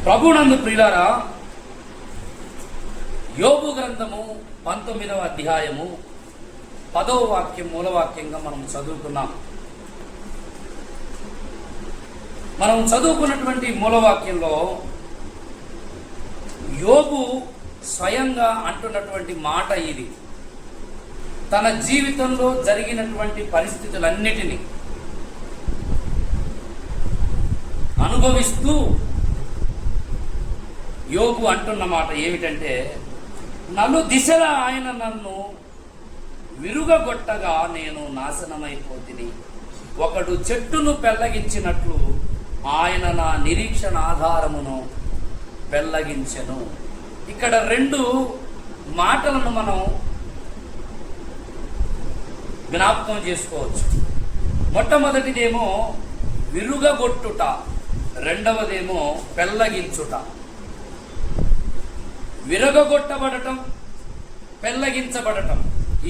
ప్రభునందు ప్రియులారా, యోబు గ్రంథము 19వ అధ్యాయము 10వ వాక్యం మూలవాక్యంగా మనం చదువుకున్నాం. మనం చదువుకున్నటువంటి మూలవాక్యంలో యోబు స్వయంగా అంటున్నటువంటి మాట ఇది. తన జీవితంలో జరిగినటువంటి పరిస్థితులన్నిటినీ అనుభవిస్తూ యోబు అంటున్న మాట ఏమిటంటే, నలు దిశలా ఆయన నన్ను విరుగగొట్టగా నేను నాశనమైపోతిని. ఒకడు చెట్టును పెళ్లగించినట్లు ఆయన నా నిరీక్షణ ఆధారమును పెళ్లగించెను. ఇక్కడ రెండు మాటలను మనం జ్ఞాపకం చేసుకోవచ్చు. మొట్టమొదటిదేమో విరుగగొట్టుట, రెండవదేమో పెళ్లగించుట. విరగొట్టబడటం, పెళ్లగించబడటం,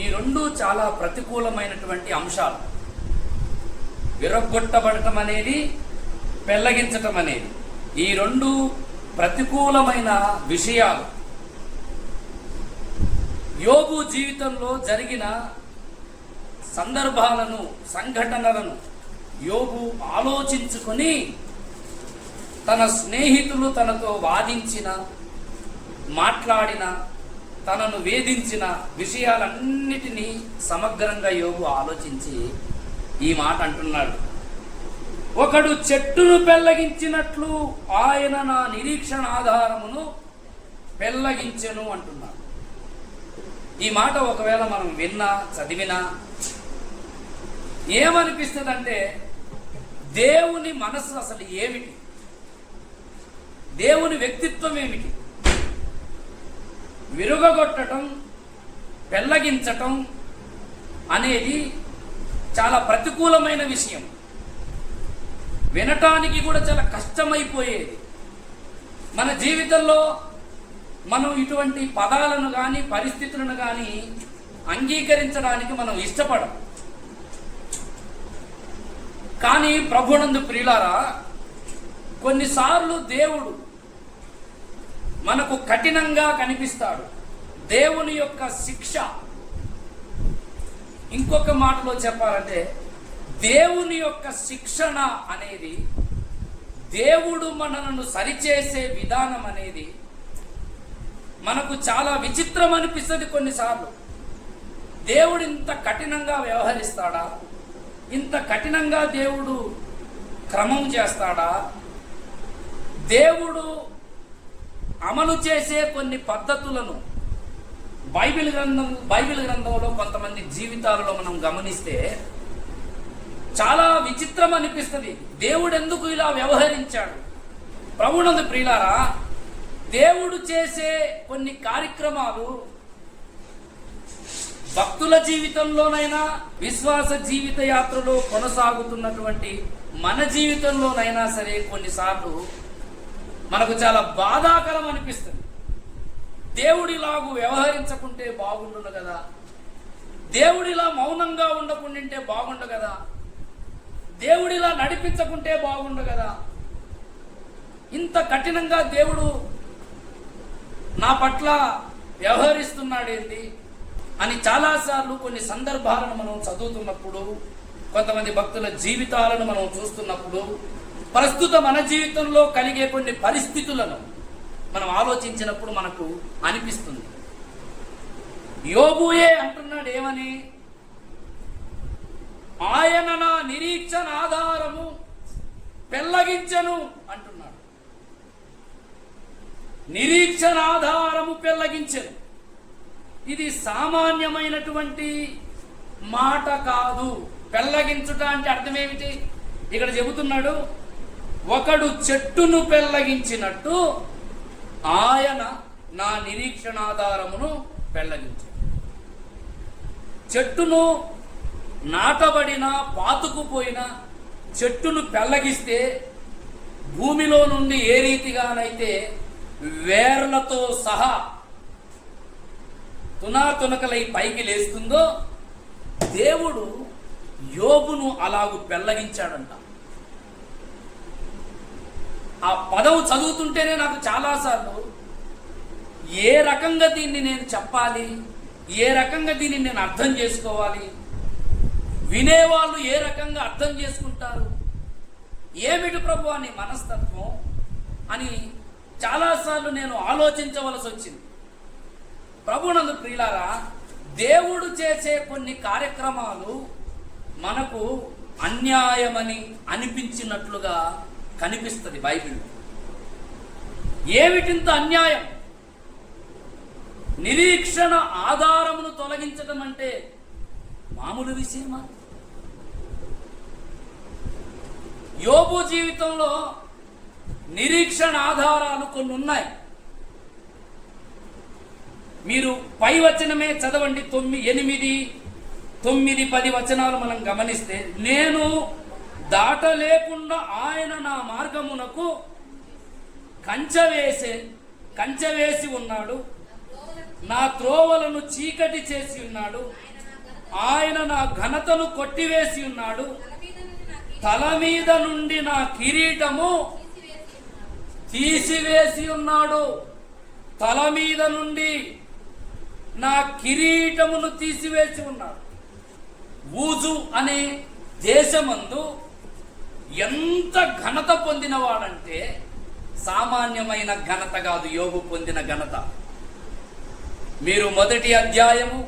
ఈ రెండు చాలా ప్రతికూలమైనటువంటి అంశాలు. విరగొట్టబడటం అనేది, పెళ్లగించటం అనేది, ఈ రెండు ప్రతికూలమైన విషయాలు. యోబు జీవితంలో జరిగిన సందర్భాలను, సంఘటనలను యోబు ఆలోచించుకొని తన స్నేహితులు తనతో వాదించిన, మాట్లాడిన, తనను వేధించిన విషయాలన్నిటినీ సమగ్రంగా యోబు ఆలోచించి ఈ మాట అంటున్నాడు. ఒకడు చెట్టును పెళ్లగించినట్లు ఆయన నా నిరీక్షణ ఆధారమును పెళ్లగించెను అంటున్నాడు. ఈ మాట ఒకవేళ మనం విన్నా, చదివినా ఏమనిపిస్తుందంటే, దేవుని మనసు అసలు ఏమిటి, దేవుని వ్యక్తిత్వం ఏమిటి? విరుగగొట్టడం, పెళ్లగించటం అనేది చాలా ప్రతికూలమైన విషయం. వినటానికి కూడా చాలా కష్టమైపోయేది. మన జీవితంలో మనం ఇటువంటి పదాలను కానీ, పరిస్థితులను కానీ అంగీకరించడానికి మనం ఇష్టపడం. కానీ ప్రభునందు ప్రియులారా, కొన్నిసార్లు దేవుడు మనకు కఠినంగా కనిపిస్తాడు. దేవుని యొక్క శిక్ష, ఇంకొక మాటలో చెప్పాలంటే దేవుని యొక్క శిక్షణ అనేది, దేవుడు మనలను సరిచేసే విధానం అనేది మనకు చాలా విచిత్రం అనిపిస్తుంది. కొన్నిసార్లు దేవుడు ఇంత కఠినంగా వ్యవహరిస్తాడా? ఇంత కఠినంగా దేవుడు క్రమం చేస్తాడా? దేవుడు అమలు చేసే కొన్ని పద్ధతులను బైబిల్ గ్రంథంలో కొంతమంది జీవితాలలో మనం గమనిస్తే చాలా విచిత్రం అనిపిస్తుంది. దేవుడు ఎందుకు ఇలా వ్యవహరించాడు? ప్రభునందు ప్రియులారా, దేవుడు చేసే కొన్ని కార్యక్రమాలు భక్తుల జీవితంలోనైనా, విశ్వాస జీవిత యాత్రలో కొనసాగుతున్నటువంటి మన జీవితంలోనైనా సరే కొన్నిసార్లు మనకు చాలా బాధాకరం అనిపిస్తుంది. దేవుడిలాగు వ్యవహరించకుంటే బాగుండును కదా, దేవుడిలా మౌనంగా ఉండకుండింటే బాగుండు కదా, దేవుడిలా నడిపించకుంటే బాగుండు కదా, ఇంత కఠినంగా దేవుడు నా పట్ల వ్యవహరిస్తున్నాడేంటి అని చాలాసార్లు కొన్ని సందర్భాలను మనం చదువుతున్నప్పుడు, కొంతమంది భక్తుల జీవితాలను మనం చూస్తున్నప్పుడు, ప్రస్తుత మన జీవితంలో కలిగే కొన్ని పరిస్థితులను మనం ఆలోచించినప్పుడు మనకు అనిపిస్తుంది. యోబుయే అంటున్నాడు ఏమని? ఆయన నా నిరీక్షణ ఆధారము పెళ్లగించెను అంటున్నాడు. నిరీక్షణ ఆధారము పెళ్లగించెను. ఇది సామాన్యమైనటువంటి మాట కాదు. పెళ్లగించుట అంటే అర్థం ఏమిటి? ఇక్కడ చెబుతున్నాడు, ఒకడు చెట్టును పెళ్లగించినట్టు ఆయన నా నిరీక్షణాధారమును పెళ్లగించాడు. చెట్టును నాటబడిన, పాతుకుపోయిన చెట్టును పెళ్లగిస్తే భూమిలో నుండి ఏ రీతిగానైతే వేర్లతో సహా తునాతునకలై పైకి లేస్తుందో, దేవుడు యోబును అలాగు పెళ్లగించాడంట. ఆ పదం చదువుతుంటేనే నాకు చాలాసార్లు ఏ రకంగా దీన్ని నేను చెప్పాలి, ఏ రకంగా దీన్ని నేను అర్థం చేసుకోవాలి, వినేవాళ్ళు ఏ రకంగా అర్థం చేసుకుంటారు, ఏమిటి ప్రభు అని మనస్తత్వం అని చాలాసార్లు నేను ఆలోచించవలసి వచ్చింది. ప్రభునందు ప్రియులారా, దేవుడు చేసే కొన్ని కార్యక్రమాలు మనకు అన్యాయమని అనిపించినట్లుగా కనిపిస్తుంది బైబిల్. ఏమిటింత అన్యాయం? నిరీక్షణ ఆధారమును తొలగించడం అంటే మామూలు విషయమా? యోబు జీవితంలో నిరీక్షణ ఆధారాలు కొన్ని ఉన్నాయి. మీరు పై వచనమే చదవండి, 8, 9, 10 వచనాలు మనం గమనిస్తే, నేను దాటలేకుండా ఆయన నా మార్గమునకు కంచె వేసి ఉన్నాడు, నా త్రోవలను చీకటి చేసి ఉన్నాడు, ఆయన నా ఘనతను కొట్టివేసి ఉన్నాడు, తల మీద నుండి నా కిరీటము తీసివేసి ఉన్నాడు. తల మీద నుండి నా కిరీటమును తీసివేసి ఉన్నాడు. ఊజు అనే దేశమందు ఎంత ఘనత పొందినవాడంటే సామాన్యమైన ఘనత కాదు యోబు పొందిన ఘనత. మీరు మొదటి అధ్యాయము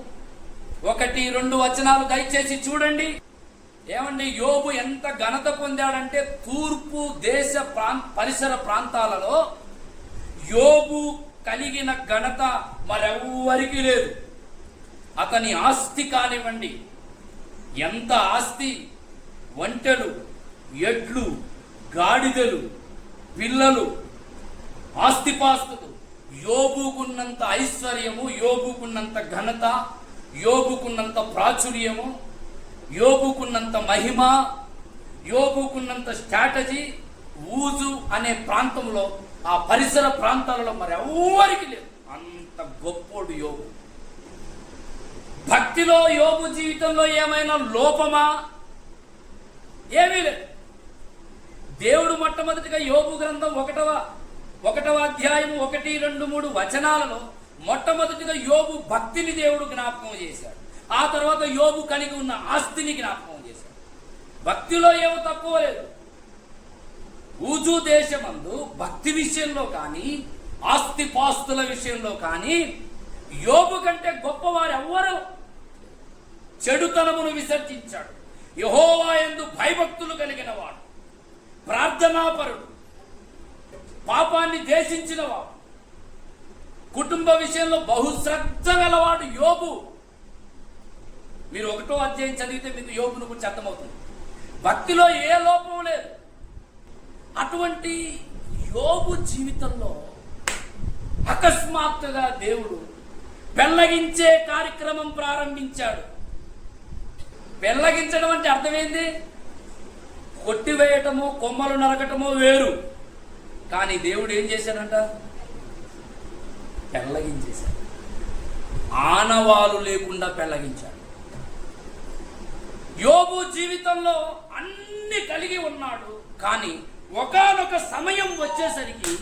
1, 2 వచనాలు దయచేసి చూడండి. ఏమండి, యోబు ఎంత ఘనత పొందాడంటే తూర్పు దేశ పరిసర ప్రాంతాలలో యోబు కలిగిన ఘనత మరెవ్వరికి లేదు. అతని ఆస్తి కానివ్వండి, ఎంత ఆస్తి, ఒంటెలు, ఎడ్లు, గాడిదలు, పిల్లలు, ఆస్తిపాస్తులు, యోబుకున్నంత ఐశ్వర్యము, యోబుకున్నంత ఘనత, యోబుకున్నంత ప్రాచుర్యము, యోబుకున్నంత మహిమ, యోబుకున్నంత స్ట్రాటజీ ఊజు అనే ప్రాంతంలో, ఆ పరిసర ప్రాంతాలలో మరి ఎవ్వరికి లేదు. అంత గొప్పోడు యోబు. భక్తిలో యోబు జీవితంలో ఏమైనా లోపమా? ఏమీ లేదు. దేవుడు మొట్టమొదటిగా యోబు గ్రంథం 1వ అధ్యాయము 1, 2, 3 వచనాలలో మొట్టమొదటిగా యోబు భక్తిని దేవుడు జ్ఞాపకం చేశాడు. ఆ తర్వాత యోబు కలిగి ఉన్న ఆస్తిని జ్ఞాపకం చేశాడు. భక్తిలో ఏమో తక్కువ లేదు. ఊజు దేశమందు భక్తి విషయంలో కానీ, ఆస్తిపాస్తుల విషయంలో కానీ యోబు కంటే గొప్పవారు ఎవ్వరు. చెడుతనమును విసర్జించాడు. యెహోవా యందు భయభక్తులు కలిగిన వాడు, ప్రార్థనాపరుడు, పాపాన్ని ద్వేషించినవాడు, కుటుంబ విషయంలో బహుశ్రద్ధ గలవాడు యోబు. మీరు 1వ అధ్యాయం చదివితే మీకు యోబును గురించి అర్థమవుతుంది. భక్తిలో ఏ లోపం లేదు. అటువంటి యోబు జీవితంలో అకస్మాత్తుగా దేవుడు పెళ్లగించే కార్యక్రమం ప్రారంభించాడు. పెళ్లగించడం అంటే అర్థమైంది, కొట్టివేయటము, కొమ్మలు నరకటము వేరు. కానీ దేవుడు ఏం చేశాడంట? పెళ్లగించేశాడు. ఆనవాలు లేకుండా పెళ్లగించాడు. యోబు జీవితంలో అన్ని కలిగి ఉన్నాడు. కానీ ఒకానొక సమయం వచ్చేసరికి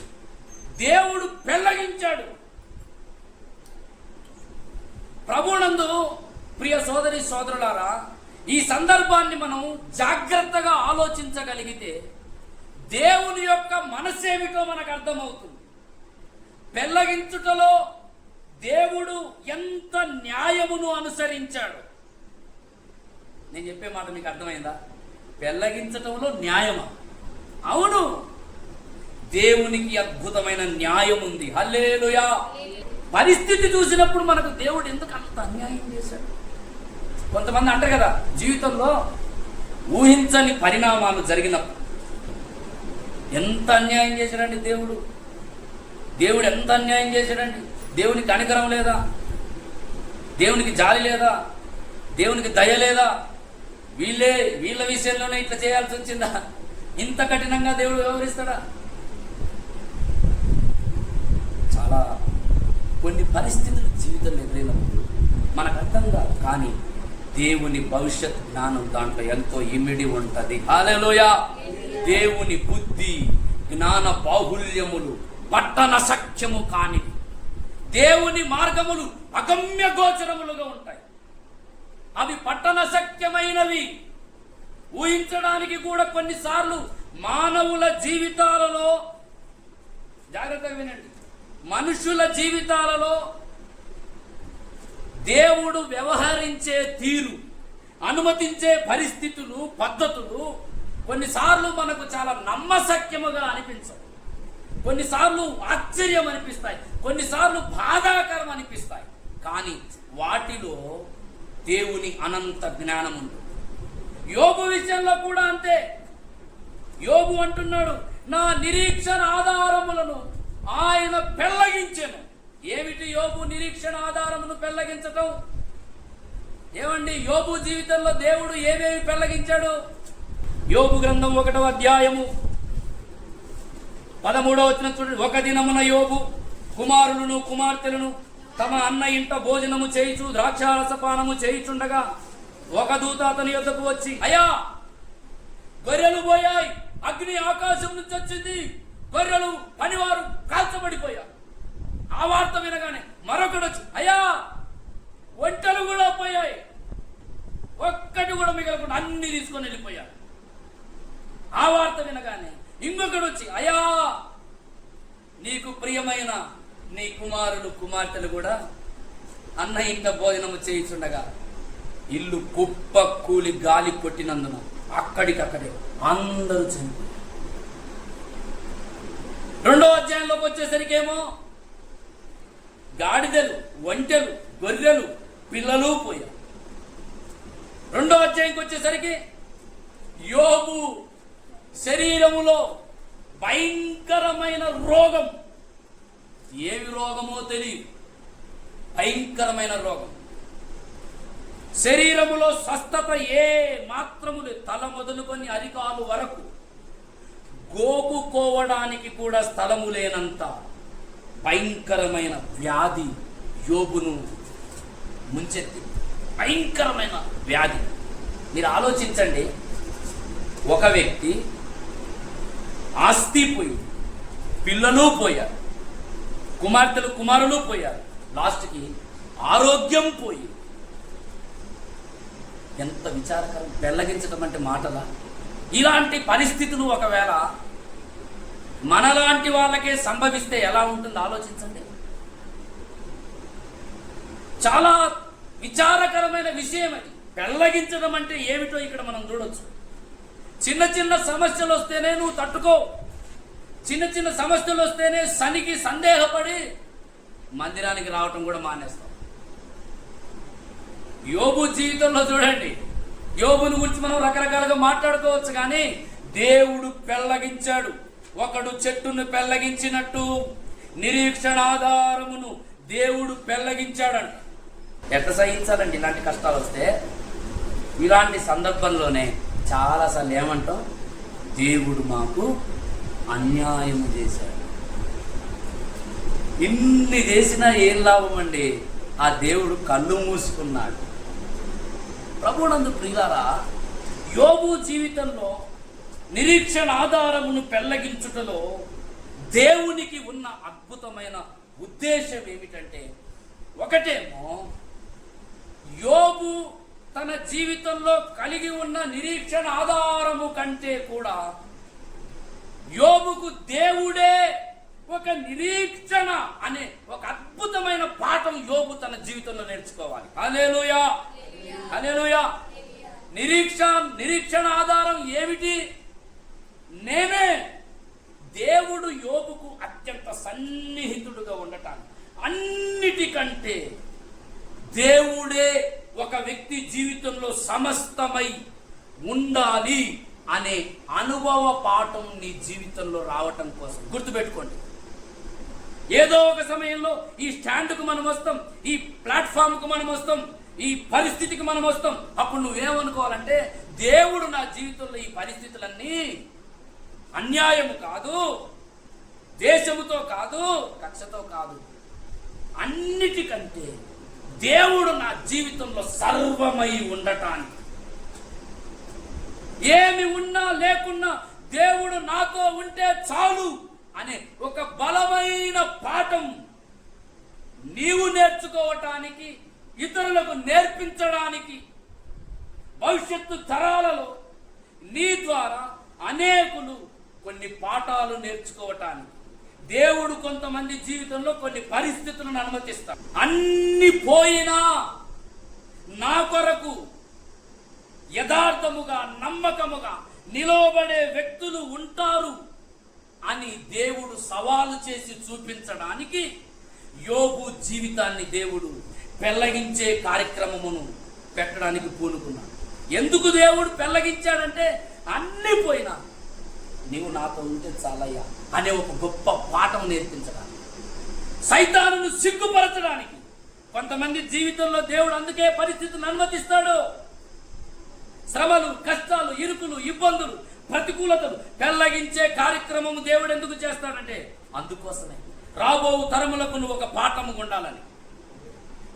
దేవుడు పెళ్లగించాడు. ప్రభునందు ప్రియ సోదరి సోదరులారా, ఈ సందర్భాన్ని మనం జాగ్రత్తగా ఆలోచించగలిగితే దేవుని యొక్క మనసేమిటో మనకు అర్థమవుతుంది. పెళ్లగించుటలో దేవుడు ఎంత న్యాయమును అనుసరించాడు. నేను చెప్పే మాట మీకు అర్థమైందా? పెళ్లగించటంలో న్యాయమా? అవును, దేవునికి అద్భుతమైన న్యాయం ఉంది. హల్లెలూయా. పరిస్థితి చూసినప్పుడు మనకు దేవుడు ఎందుకు అంత అన్యాయం చేశాడు? కొంతమంది అంటారు కదా, జీవితంలో ఊహించని పరిణామాలు జరిగినప్పుడు ఎంత అన్యాయం చేశాడండి దేవుడు. దేవుడు ఎంత అన్యాయం చేశాడండి. దేవునికి కనికరం లేదా? దేవునికి జాలి లేదా? దేవునికి దయ లేదా? వీళ్ళ విషయంలోనే ఇట్లా చేయాల్సి వచ్చిందా? ఇంత కఠినంగా దేవుడు వ్యవహరిస్తాడా? చాలా కొన్ని పరిస్థితులు జీవితంలో ఎదురైనప్పుడు మనకు అర్థం కాదు. కానీ దేవుని భవిష్యత్ జ్ఞానం దాంట్లో ఎంతో ఇమిడి ఉంటది. హల్లెలూయా. దేవుని బుద్ధి, జ్ఞాన బాహుల్యములు పట్టణ సఖ్యము కానివి. దేవుని మార్గములు అగమ్య గోచరములుగా ఉంటాయి. అవి పట్టణ సఖ్యమైనవి. ఊహించడానికి కూడా కొన్నిసార్లు మానవుల జీవితాలలో, జాగ్రత్తగా వినండి, మనుషుల జీవితాలలో దేవుడు వ్యవహరించే తీరు, అనుమతించే పరిస్థితులు, పద్ధతులు కొన్నిసార్లు మనకు చాలా నమ్మశక్యముగా అనిపించవు. కొన్నిసార్లు ఆశ్చర్యం అనిపిస్తాయి, కొన్నిసార్లు బాధాకరం అనిపిస్తాయి. కానీ వాటిలో దేవుని అనంత జ్ఞానం ఉంది. యోబు విషయంలో కూడా అంతే. యోబు అంటున్నాడు, నా నిరీక్షణ ఆధారములను ఆయన పెళ్లగించెను. ఏమిటి యోబు నిరీక్షణ ఆధారమును పెళ్లగించటం? ఏమండి, యోబు జీవితంలో దేవుడు ఏమేమి పెళ్లగించాడు? యోబు గ్రంథం 1వ అధ్యాయము 13వ వచనం చూడండి. ఒక దినమున యోబు కుమారులను కుమార్తెలను తమ అన్న ఇంట భోజనము చేయుచు ద్రాక్షారసపానము చేయుచుండగా ఒక దూత అతని యొద్దకు వచ్చి, అయ్యా, గొర్రెలు పోయాయి, అగ్ని ఆకాశం నుంచి వచ్చింది, గొర్రెలు పనివారు కాల్చబడిపోయారు. ఆ వార్త వినగానే మరొకడు వచ్చి, అయ్యా, ఒంటెలు కూడా పోయాయి, ఒక్కటి కూడా మిగలకుండా అన్ని తీసుకొని వెళ్ళిపోయారు. ఆ వార్త వినగానే ఇంకొకడు వచ్చి, అయ్యా, నీకు ప్రియమైన నీ కుమారులు కుమార్తెలు కూడా అన్న ఇంట భోజనము చేయించుండగా ఇల్లు కుప్ప కూలి గాలి కొట్టినందున అక్కడికక్కడే అందరూ చనిపోయారు. 2వ అధ్యాయంలోకి వచ్చేసరికి ఏమో గాడిదలు, ఒంటెలు, గొర్రెలు, పిల్లలు పోయారు. 2వ అధ్యాయంకి వచ్చేసరికి యోబు శరీరములో భయంకరమైన రోగం, ఏమి రోగమో తెలియదు, భయంకరమైన రోగం. శరీరములో స్వస్థత ఏ మాత్రము లేదు. తల మొదలుకొని అరికాలు వరకు గోపుకోవడానికి కూడా స్థలము లేనంత భయంకరమైన వ్యాధి యోబును ముంచెత్తి. భయంకరమైన వ్యాధి. మీరు ఆలోచించండి, ఒక వ్యక్తి ఆస్తి పోయి, పిల్లలు పోయారు, కుమార్తెలు కుమారులు పోయారు, లాస్ట్కి ఆరోగ్యం పోయి. ఎంత విచారకరం! పెళ్లగించడం అంటే మాటలా? ఇలాంటి పరిస్థితులు ఒకవేళ మనలాంటి వాళ్ళకే సంభవిస్తే ఎలా ఉంటుందో ఆలోచించండి. చాలా విచారకరమైన విషయం అది. పెళ్లగించడం అంటే ఏమిటో ఇక్కడ మనం చూడొచ్చు. చిన్న చిన్న సమస్యలు వస్తేనే నువ్వు తట్టుకో, చిన్న చిన్న సమస్యలు వస్తేనే శనికి సందేహపడి మందిరానికి రావటం కూడా మానేస్తాం. యోబు జీవితంలో చూడండి, యోబుని గురించి మనం రకరకాలుగా మాట్లాడుకోవచ్చు, కానీ దేవుడు పెళ్లగించాడు. ఒకడు చెట్టును పెళ్లగించినట్టు నిరీక్షణ ఆధారమును దేవుడు పెళ్లగించాడంట. ఎట్లా సహించాలండి ఇలాంటి కష్టాలు వస్తే? ఇలాంటి సందర్భంలోనే చాలాసార్లు ఏమంటాం, దేవుడు మాకు అన్యాయము చేశాడు. ఇన్ని చేసినా ఏం లాభం అండి? ఆ దేవుడు కళ్ళు మూసుకున్నాడు. ప్రభువునందు ప్రియులారా, యోబు జీవితంలో నిరీక్షణ ఆధారమును పెళ్లగించుటలో దేవునికి ఉన్న అద్భుతమైన ఉద్దేశం ఏమిటంటే, ఒకటేమో యోబు తన జీవితంలో కలిగి ఉన్న నిరీక్షణ ఆధారము కంటే కూడా యోబుకు దేవుడే ఒక నిరీక్షణ అనే ఒక అద్భుతమైన పాఠం యోబు తన జీవితంలో నేర్చుకోవాలి. హల్లెలూయా, హల్లెలూయా. నిరీక్షణ ఆధారం ఏమిటి? నేనే. దేవుడు యోబుకు అత్యంత సన్నిహితుడుగా ఉండటానికి, అన్నిటికంటే దేవుడే ఒక వ్యక్తి జీవితంలో సమస్తమై ఉండాలి అనే అనుభవ పాఠం నీ జీవితంలో రావటం కోసం గుర్తుపెట్టుకోండి. ఏదో ఒక సమయంలో ఈ స్టాండ్కు మనం వస్తాం, ఈ ప్లాట్ఫామ్కు మనం వస్తాం, ఈ పరిస్థితికి మనం వస్తాం. అప్పుడు నువ్వేమనుకోవాలంటే, దేవుడు నా జీవితంలో ఈ పరిస్థితులన్నీ అన్యాయము కాదు, దేశముతో కాదు, కక్షతో కాదు, అన్నిటికంటే దేవుడు నా జీవితంలో సర్వమై ఉండటానికి, ఏమి ఉన్నా లేకున్నా దేవుడు నాతో ఉంటే చాలు అనే ఒక బలమైన పాఠం నీవు నేర్చుకోవటానికి, ఇతరులకు నేర్పించడానికి, భవిష్యత్తు తరాలలో నీ ద్వారా అనేకులు కొన్ని పాఠాలు నేర్చుకోవటానికి దేవుడు కొంతమంది జీవితంలో కొన్ని పరిస్థితులను అనుమతిస్తాడు. అన్ని పోయినా నా కొరకు యథార్థముగా నమ్మకముగా నిలవబడే వ్యక్తులు ఉంటారు అని దేవుడు సవాలు చేసి చూపించడానికి యోబు జీవితాన్ని దేవుడు పెళ్లగించే కార్యక్రమమును పెట్టడానికి పూనుకున్నాడు. ఎందుకు దేవుడు పెళ్లగించాడంటే అన్ని పోయినా నీవు నాతో ఉంటే చాలయ్యా అనే ఒక గొప్ప పాఠం నేర్పించడానికి, సైతానును సిగ్గుపరచడానికి. కొంతమంది జీవితంలో దేవుడు అందుకే పరిస్థితులను అనుమతిస్తాడు. శ్రమలు, కష్టాలు, ఇరుకులు, ఇబ్బందులు, ప్రతికూలతలు పెళ్లగించే కార్యక్రమము దేవుడు ఎందుకు చేస్తాడంటే అందుకోసమే రాబో తరములకు నువ్వు ఒక పాఠము ఉండాలని,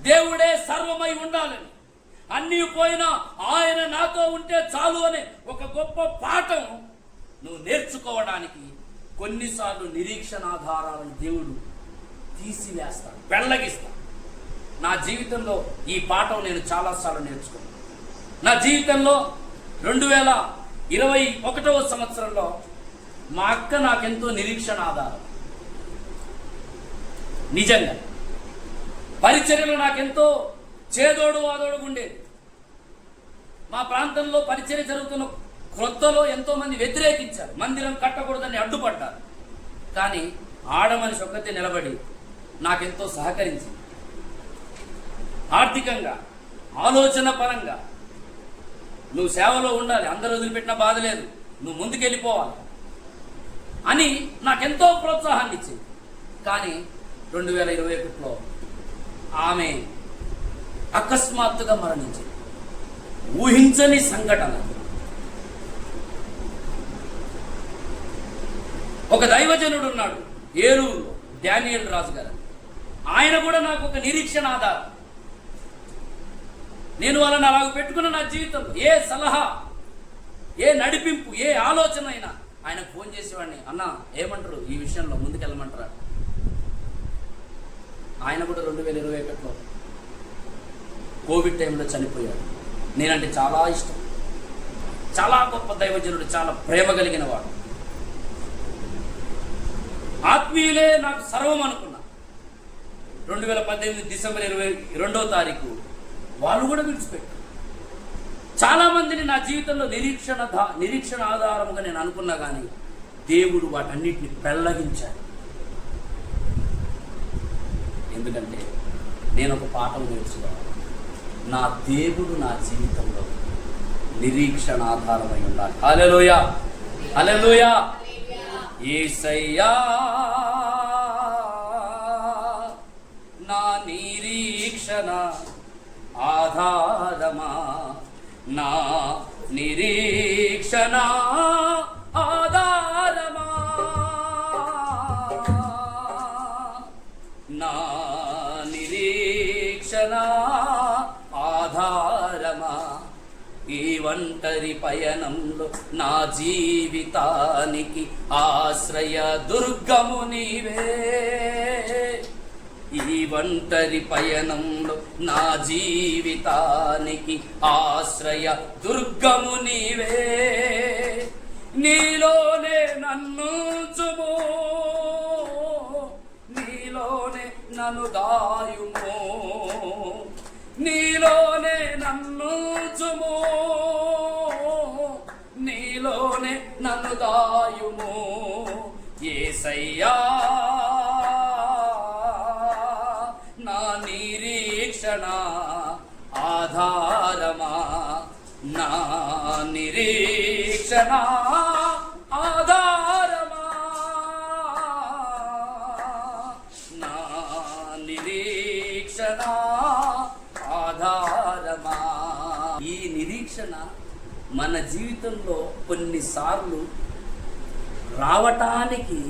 దేవుడే సర్వమై ఉండాలని, అన్నీ పోయినా ఆయన నాతో ఉంటే చాలు అనే ఒక గొప్ప పాఠం నువ్వు నేర్చుకోవడానికి కొన్నిసార్లు నిరీక్షణాధారాలను దేవుడు తీసివేస్తాడు, పెళ్లగిస్తాడు. నా జీవితంలో ఈ పాఠం నేను చాలాసార్లు నేర్చుకున్నాను. నా జీవితంలో 2021వ సంవత్సరంలో మా అక్క నాకెంతో నిరీక్షణ ఆధారం. నిజంగా పరిచర్యలో నాకెంతో చేదోడు వాదోడు ఉండేది. మా ప్రాంతంలో పరిచర్య జరుగుతున్న క్రొత్తలో ఎంతో మంది వ్యతిరేకించారు, మందిరం కట్టకూడదని అడ్డుపడ్డారు. కానీ ఆడమనిషి ఒక్కతే నిలబడి నాకెంతో సహకరించింది. ఆర్థికంగా, ఆలోచన పరంగా నువ్వు సేవలో ఉండాలి, అందరూ వదిలిపెట్టినా బాధ లేదు, నువ్వు ముందుకెళ్ళిపోవాలి అని నాకెంతో ప్రోత్సాహాన్ని ఇచ్చింది. కానీ 2021లో ఆమె అకస్మాత్తుగా మరణించింది. ఊహించని సంఘటన. ఒక దైవజనుడు ఉన్నాడు ఏలూరులో, డానియల్ రాజు గారు. ఆయన కూడా నాకు ఒక నిరీక్షణ ఆధారం. నేను వాళ్ళని అలాగ పెట్టుకున్న నా జీవితంలో ఏ సలహా, ఏ నడిపింపు, ఏ ఆలోచన అయినా ఆయనకు ఫోన్ చేసేవాడిని, అన్న ఏమంటారు ఈ విషయంలో, ముందుకెళ్ళమంటారా? ఆయన కూడా 2021లో కోవిడ్ టైంలో చనిపోయాడు. నేనంటే చాలా ఇష్టం, చాలా గొప్ప దైవజనుడు, చాలా ప్రేమ కలిగిన వాడు. ఆత్మీయులే నాకు సర్వం అనుకున్నా. 2018 డిసెంబర్ 22వ తారీఖు వాళ్ళు కూడా విడిచిపెట్టారు. చాలా మందిని నా జీవితంలో నిరీక్షణ ఆధారముగా నేను అనుకున్నా, కానీ దేవుడు వాటన్నిటిని పెళ్లగించాడు. ఎందుకంటే నేను ఒక పాఠం నేర్చుకోవాలి. నా దేవుడు నా జీవితంలో నిరీక్షణ ఆధారమై ఉండాలి. హల్లెలూయా, హల్లెలూయా. యేసయ్యా నా నిరీక్షణ ఆధారమా, నా నిరీక్షణ ఆధారమా, నా నిరీక్షణ ఆధారమా. ఈ ఒంటరి పయనంలో నా జీవితానికి ఆశ్రయ దుర్గము నీవే. ఈ ఒంటరి పయనంలో నా జీవితానికి ఆశ్రయ దుర్గము నీవే. నీలోనే నన్ను ఉంచుము, నీలోనే నన్ను దాయుము, నీలోనే నన్ను ఉంచుము, నీలోనే నన్ను దాయుము. యేసయ్యా నా నిరీక్షణ ఆధారమా, నా నిరీక్షణ ఆధారమా, నా నిరీక్షణ ఆధారమా. ఈ నిరీక్షణ మన జీవితంలో కొన్నిసార్లు రావటానికి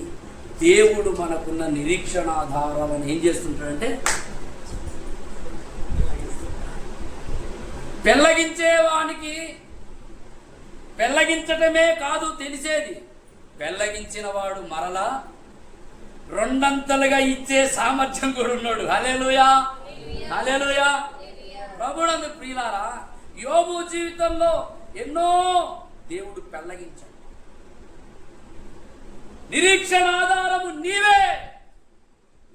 దేవుడు మనకున్న నిరీక్షణ ఆధారాలను ఏం చేస్తుంటాడంటే పెళ్లగించేవానికి పెళ్లగించటమే కాదు తెలిసేది, పెళ్ళగించిన వాడు మరలా రెండంతలుగా ఇచ్చే సామర్థ్యం కూడా ఉన్నాడు. హల్లెలూయా, హల్లెలూయా. ప్రభునందు ప్రియులారా, యోబు జీవితంలో ఎన్నో దేవుడు పెళ్ళగించాడు. నిరీక్షణ ఆధారము నీవే,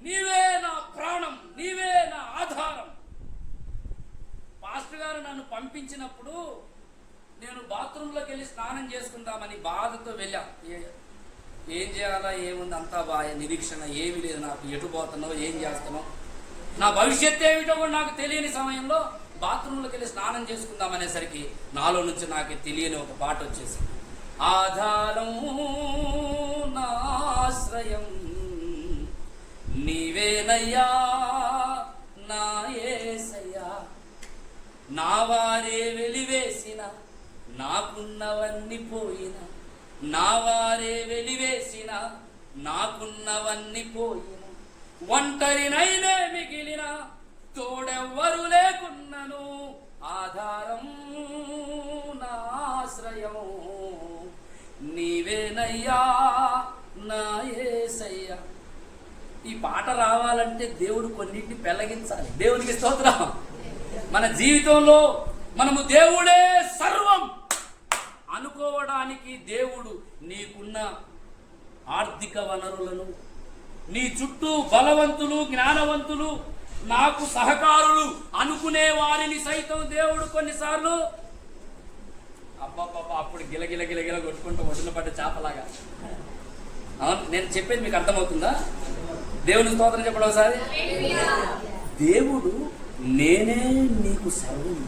నీవే నా ప్రాణం, నీవే నా ఆధారం. పాస్టర్ గారు నన్ను పంపించినప్పుడు నేను బాత్రూంలోకి వెళ్ళి స్నానం చేసుకుందామని బాధతో వెళ్ళా. ఏం చేయాలా, ఏముంది, అంతా బాగా నిరీక్షణ ఏమీ లేదు. నాకు ఎటు పోతున్నావు, ఏం చేస్తున్నావు, నా భవిష్యత్తు ఏమిటో కూడా నాకు తెలియని సమయంలో బాత్రూంలోకి వెళ్ళి స్నానం చేసుకుందాం అనేసరికి నాలో నుంచి నాకు తెలియని ఒక పాట వచ్చేసింది. ఆధారం నాశ్రయం నీవేనయ్యా నా యేసయ్యా, నా వారే వెలివేసిన నాకున్నవన్నీ పోయిన, నా వారే వెలివేసిన నాకున్నవన్నీ పోయిన, ఒంటరినైనే మిగిలిన తోడెవ్వరు లేకున్నను, ఆధారం నా ఆశ్రయం నీవేనయ్యా నా యేసయ్యా. ఈ పాట రావాలంటే దేవుడు కొన్నింటిని పెళ్ళగించాలి. దేవునికి స్తోత్రం. మన జీవితంలో మనము దేవుడే సర్వం అనుకోవడానికి దేవుడు నీకున్న ఆర్థిక వనరులను, నీ చుట్టూ బలవంతులు, జ్ఞానవంతులు, నాకు సహకారులు అనుకునే వారిని సైతం దేవుడు కొన్నిసార్లు అబ్బాబ్బా అప్పుడు గిలగిల గిలగిల కొట్టుకుంటూ ఒడ్డున పడ్డ చేపలాగా. అవును, నేను చెప్పేది మీకు అర్థమవుతుందా? దేవుని స్తోత్రం చెప్పడం ఒకసారి. దేవుడు నేనే నీకు సర్వం,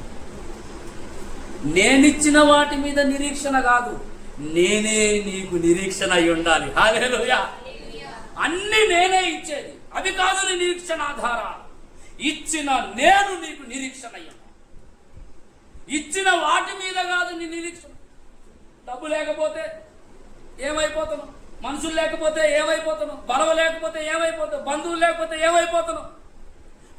నేనిచ్చిన వాటి మీద నిరీక్షణ కాదు, నేనే నీకు నిరీక్షణ అయి ఉండాలి. హల్లెలూయా. అన్ని నేనే ఇచ్చేది, అవి కాదు నీ నిరీక్షణ ఆధారాలు. ఇచ్చిన నేను నీకు నిరీక్షణ అయ్యా, ఇచ్చిన వాటి మీద కాదు నీ నిరీక్షణ. డబ్బు లేకపోతే ఏమైపోతాను, మనుషులు లేకపోతే ఏమైపోతాను, బలవ లేకపోతే ఏమైపోతావు, బంధువులు లేకపోతే ఏమైపోతాను,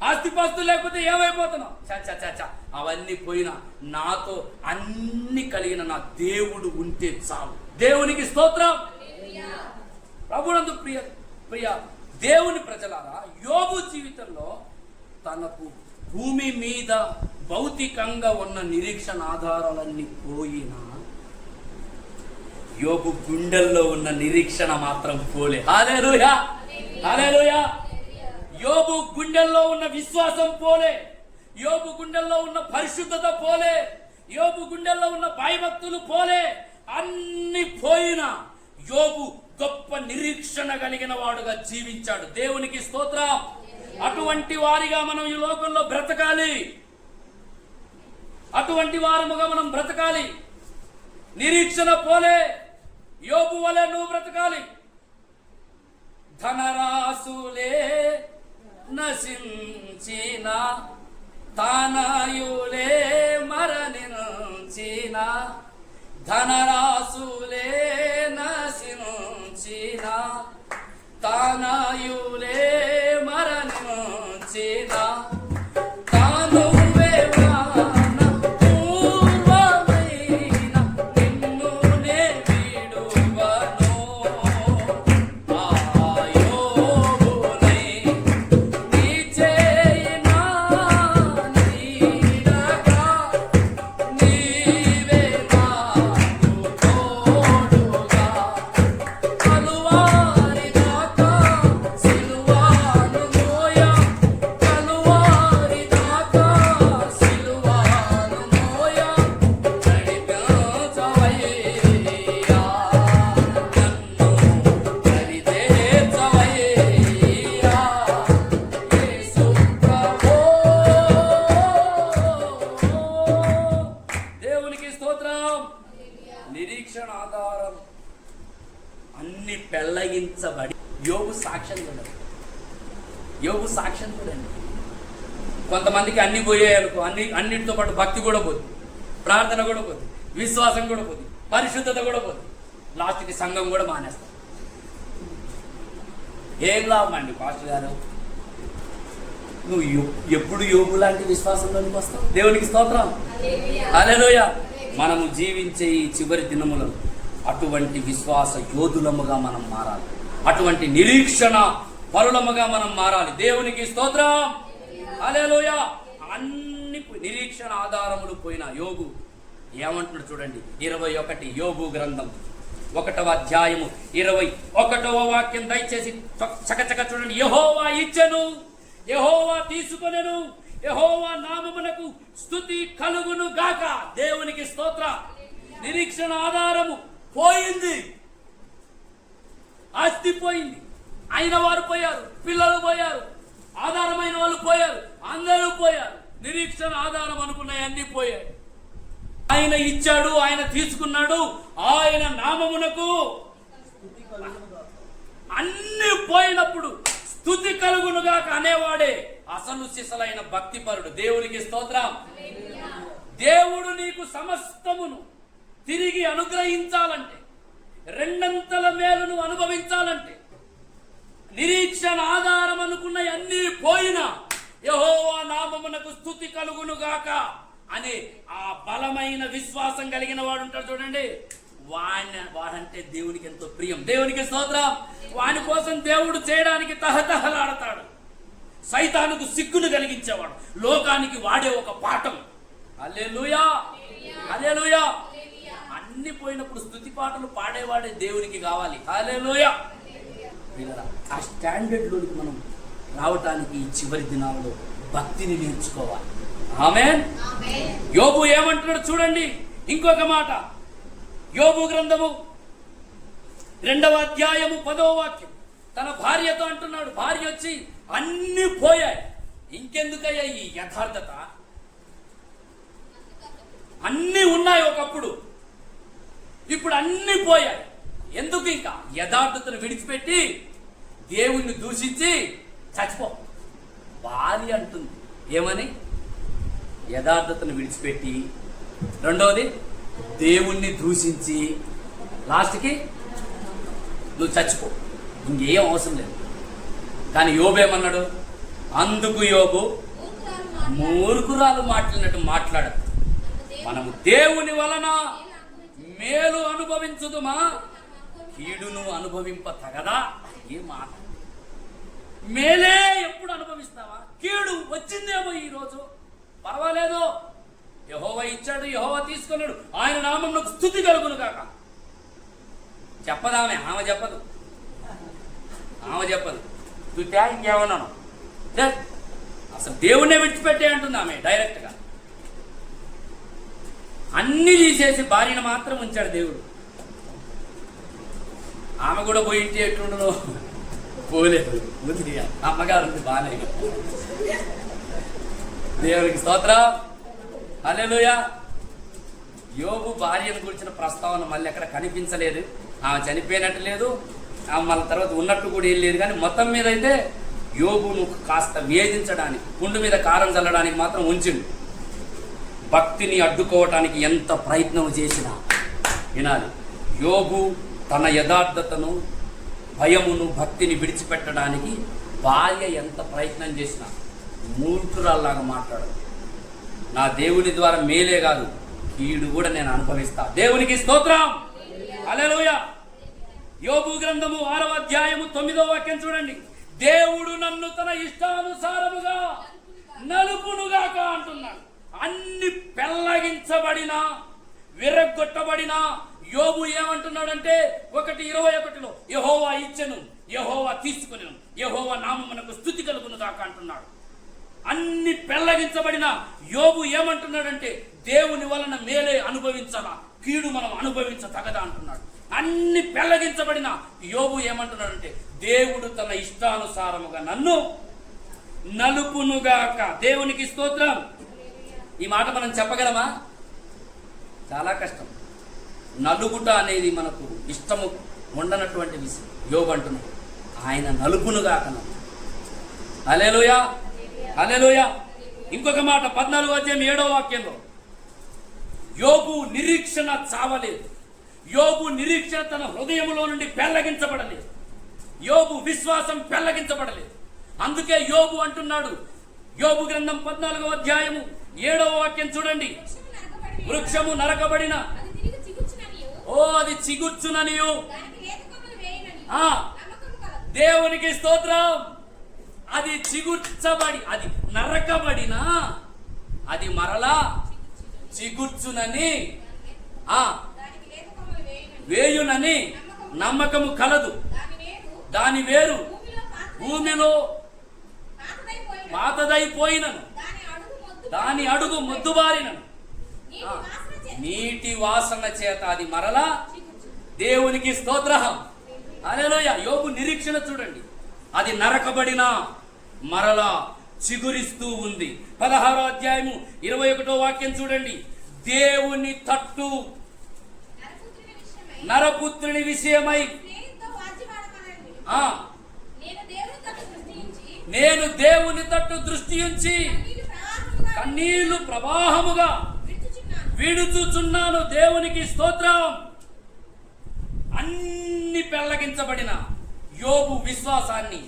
ఆస్తిపాస్తులు లేకపోతే ఏమైపోతాను. చచ్చా అవన్నీ పోయినా నాతో అన్ని కలిగిన నా దేవుడు ఉంటే చాలు. దేవునికి స్తోత్రం. ప్రభునందు ప్రియ దేవుని ప్రజలారా, యోబు జీవితంలో తనకు భూమి మీద భౌతికంగా ఉన్న నిరీక్షణ ఆధారాలన్నీ పోయినా యోబు గుండెల్లో ఉన్న నిరీక్షణ మాత్రం పోలే. హల్లెలూయా, హల్లెలూయా. యోబు గుండెల్లో ఉన్న విశ్వాసం పోలే, యోబు గుండెల్లో ఉన్న పరిశుద్ధత పోలే, యోబు గుండెల్లో ఉన్న భయభక్తులు పోలే. అన్ని పోయినా యోబు గొప్ప నిరీక్షణ కలిగిన వాడుగా జీవించాడు. దేవునికి స్తోత్రం. అటువంటి వారిగా మనం ఈ లోకంలో బ్రతకాలి, అటువంటి వారముగా మనం బ్రతకాలి. నిరీక్షణ పోలే, యోబు వలె నువ్వు బ్రతకాలి. ధనరాసులే నశించిన, తానయులే మరణించిన, ధనరాసులే నశించిన, తానయులే మరణించిన, నిరీక్షణ ఆధారం అన్ని పెళ్ళగించబడి యోబు సాక్ష్యం చూడండి, యోబు సాక్ష్యం చూడండి. కొంతమందికి అన్ని పోయాయి అనుకో, అన్నిటితో పాటు భక్తి కూడా పోతుంది, ప్రార్థన కూడా పోతుంది, విశ్వాసం కూడా పోతుంది, పరిశుద్ధత కూడా పోతుంది, లాస్ట్కి సంఘం కూడా మానేస్తాం. ఏం లాభం అండి పాస్టర్ గారు? నువ్వు ఎప్పుడు యోబు లాంటి విశ్వాసంలోనికి వస్తావు? దేవునికి స్తోత్రం. హల్లెలూయా. మనము జీవించే ఈ చివరి దినములను అటువంటి విశ్వాస యోధులముగా మనం మారాలి. అటువంటి నిరీక్షణ పరులముగా మనం మారాలి. దేవునికి స్తోత్రం. హల్లెలూయా. అన్ని నిరీక్షణ ఆధారములు పోయిన యోబు ఏమంటున్నాడు చూడండి. 21 యోబు గ్రంథం 1వ అధ్యాయము 21వ వాక్యం దయచేసి చకచక చూడండి. యెహోవా ఇచ్చెను, యెహోవా తీసుకొనెను, యెహోవా నామమునకు స్తుతి కలుగును గాక. దేవునికి స్తోత్రం. నిరీక్షణ ఆధారము పోయింది, ఆస్తి పోయింది, అయిన వారు పోయారు, పిల్లలు పోయారు, ఆధారమైన వాళ్ళు పోయారు, అందరూ పోయారు. నిరీక్షణ ఆధారం అనుకున్నాయి అన్ని పోయాయి. ఆయన ఇచ్చాడు, ఆయన తీసుకున్నాడు, ఆయన నామమునకు అన్ని పోయినప్పుడు స్తుతి కలుగునుగాక అనేవాడే అసలు సిసలైన భక్తిపరుడు. దేవునికి స్తోత్రం. దేవుడు నీకు సమస్తమును తిరిగి అనుగ్రహించాలంటే, రెండంతల మేలును అనుభవించాలంటే, నిరీక్షణ ఆధారం అనుకున్న అన్ని పోయినా యెహోవా నామమునకు స్తుతి కలుగునుగాక అనే ఆ బలమైన విశ్వాసం కలిగిన వాడు ఉంటాడు చూడండి. వాడంటే దేవునికి ఎంతో ప్రియం. దేవునికి స్తోత్రం. వాని కోసం దేవుడు చేయడానికి తహతహలాడతాడు. సైతానుకు సిగ్గును కలిగించేవాడు. లోకానికి వాడే ఒక పాఠం. హల్లెలూయా, హల్లెలూయా. అన్ని పోయినప్పుడు స్తుతి పాటలు పాడేవాడే దేవునికి కావాలి. హల్లెలూయా. ఆ స్టాండర్డ్ లోకి మనం రావటానికి ఈ చివరి దినాలలో భక్తిని నేర్చుకోవాలి. ఆమేన్. యోబు ఏమంటున్నాడు చూడండి. ఇంకొక మాట, యోబు గ్రంథము 2వ అధ్యాయము 10వ వాక్యం. తన భార్యతో అంటున్నాడు. భార్య వచ్చి అన్ని పోయాయి, ఇంకెందుకయ్యా ఈ యథార్థత? అన్ని ఉన్నాయి ఒకప్పుడు, ఇప్పుడు అన్ని పోయాయి, ఎందుకు ఇంకా యథార్థతను విడిచిపెట్టి దేవుణ్ణి దూషించి చచ్చిపో. భార్య అంటుంది ఏమని? యథార్థతను విడిచిపెట్టి, రెండవది దేవుణ్ణి దూషించి, లాస్ట్కి నువ్వు చచ్చిపో, ఇంకేం అవసరం లేదు. కానీ యోబు ఏమన్నాడు? అందుకు యోబు మూర్ఖురాలు మాట్లాడినట్టు మాట్లాడదు. మనము దేవుని వలన మేలు అనుభవించుదుమా, కీడును అనుభవింప తగదా? ఏ మాట! మేలే ఎప్పుడు అనుభవిస్తావా? కీడు వచ్చిందేమో ఈరోజు, పర్వాలేదు, యెహోవా ఇచ్చాడు, యెహోవా తీసుకున్నాడు, ఆయన నామమునకు స్తుతి కలుగును కాక. చెప్పదామె, ఆమె చెప్పదు, ఆమె చెప్పదు. తుట్టా ఇంకేమన్నాను, అసలు దేవుణ్ణే విడిచిపెట్టే అంటుంది ఆమె డైరెక్ట్గా. అన్ని తీసేసి భార్యను మాత్రం ఉంచాడు దేవుడు. ఆమె కూడా పోయింటే ఎట్లుండను, పోలేదు, ఉంది. అమ్మగారు ఉంది బాగానే. దేవునికి స్తోత్రం. హల్లెలూయా. యోబు భార్యను గురించిన ప్రస్తావన మళ్ళీ ఎక్కడ కనిపించలేదు. ఆమె చనిపోయినట్టు లేదు, ఆమె మళ్ళీ తర్వాత ఉన్నట్టు కూడా ఏం లేదు. కానీ మొత్తం మీద అయితే యోబును కాస్త వేధించడానికి, పుండు మీద కారం చల్లడానికి మాత్రం ఉంచిండు. భక్తిని అడ్డుకోవటానికి ఎంత ప్రయత్నం చేసినా వినాలి. యోబు తన యథార్థతను, భయమును, భక్తిని విడిచిపెట్టడానికి భార్య ఎంత ప్రయత్నం చేసినా మూర్ఖురాల్లాగా మాట్లాడదు. నా దేవుని ద్వారా మేలే కాదు, కీడు కూడా నేను అనుభవిస్తా. దేవునికి స్తోత్రం. హల్లెలూయా. యోబు గ్రంథము 6వ అధ్యాయము 9వ వాక్యం చూడండి. దేవుడు నన్ను తన ఇష్టానుసారముగా నలుపునుగాక అంటున్నాడు. అన్ని పెళ్లగించబడిన, విరగొట్టబడిన యోబు ఏమంటున్నాడంటే 1:21 యెహోవా ఇచ్చెను, యెహోవా తీసుకునేను, యెహోవా నామమునకు స్తుతి కలుగును గాక అంటున్నాడు. అన్ని పెళ్లగించబడిన యోబు ఏమంటున్నాడంటే దేవుని వలన మేలే అనుభవించాలా, కీడు మనం అనుభవించతగదా అంటున్నాడు. అన్ని పెళ్లగించబడిన యోబు ఏమంటున్నాడంటే దేవుడు తన ఇష్టానుసారముగా నన్ను నలుపునుగాక. దేవునికి స్తోత్రం. ఈ మాట మనం చెప్పగలమా? చాలా కష్టం. నలుగుట అనేది మనకు ఇష్టము ఉండనటువంటి విషయం. యోబు అంటున్నాడు ఆయన నలుపునుగాక. హల్లెలూయా, హల్లెలూయా. ఇంకొక మాట 14వ అధ్యాయం 7వ వాక్యంలో యోబు నిరీక్షణ చావలేదు. యోబు నిరీక్షణ తన హృదయంలో నుండి పెళ్లగించబడలేదు. యోబు విశ్వాసం పెళ్లగించబడలేదు. అందుకే యోబు అంటున్నాడు, యోబు గ్రంథం 14వ అధ్యాయము 7వ వాక్యం చూడండి. వృక్షము నరకబడిన ఓ అది చిగుర్చుననియు. దానికి లేత కొమ్మలు వేయుననియు ఆ నమ్మకము కలదు. దేవునికి స్తోత్రం. అది చిగుర్చబడి, అది నరకబడినా అది మరలా చిగుర్చునని ఆ దానికి లేత కొమ్మలు వేయుననియు వేయునని నమ్మకము కలదు. దాని వేరు భూమిలో పాతదైపోయినను, దాని అడుగు మొద్దుబారినను, నీటి వాసన చేత అది మరలా. దేవునికి స్తోత్రం. హల్లెలూయా. యోబు నిరీక్షణ చూడండి. అది నరకబడినా మరలా చిగురిస్తూ ఉంది. 16వ అధ్యాయము 21వ వాక్యం చూడండి. దేవుని తట్టు నరపుత్రుని విషయమై నేను దేవుని తట్టు దృష్టి ఉంచి కన్నీళ్లు ప్రవాహముగా విడుచుచున్నాను. దేవునికి స్తోత్రం. అన్ని పెళ్లగించబడిన యోబు విశ్వాసాన్ని